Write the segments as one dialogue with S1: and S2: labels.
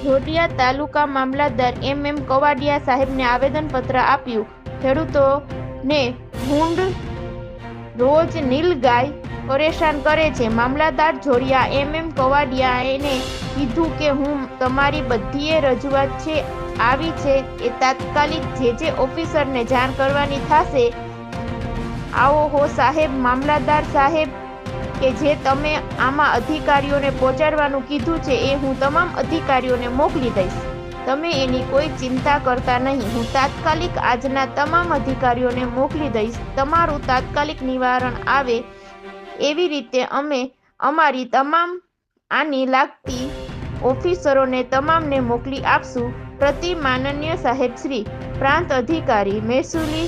S1: જોડિયા તાલુકા મામલતદાર MM Kavadiya સાહેબને આવેદનપત્ર આપ્યું. ખેડૂતોને ભૂંડ રોજ નીલગાય પરેશાન કરે છે. મામલતદાર જોડિયા MM કવાડિયાએ કીધું કે હું તમારી બધીએ રજૂઆત છે આવી છે એ તાત્કાલિક જે ઓફિસરને જાણ કરવાની થશે. આવો હો સાહેબ મામલતદાર સાહેબ, કે જે તમે આમાં અધિકારીઓને પહોંચાડવાનું કીધું છે એ હું તમામ અધિકારીઓને મોકલી દઈશ. તમે એની કોઈ ચિંતા કરતા નહીં. હું તાત્કાલિક આજના તમામ અધિકારીઓને મોકલી દઈશ. તમારું તાત્કાલિક નિવારણ આવે એવી રીતે અમે અમારી તમામ આની લાગતી ઓફિસરોને તમામને મોકલી આપશું. પ્રતિ માનનીય સાહેબ શ્રી પ્રાંત અધિકારી મહેસૂલી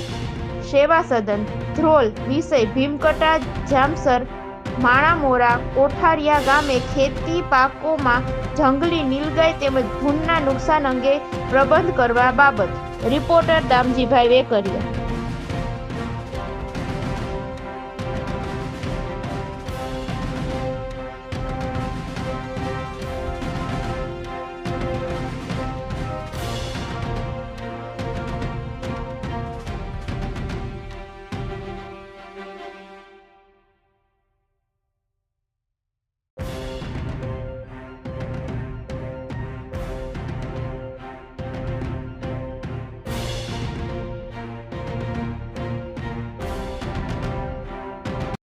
S1: સેવા સદન ધ્રોલ વિષય ભીમકટા જામસર માણામોરા કોઠારિયા ગામે ખેતી પાકોમાં જંગલી નીલગાય તેમજ ભૂંડના નુકસાન અંગે પ્રબંધ કરવા બાબત. રિપોર્ટર દામજીભાઈ વેકરિયા.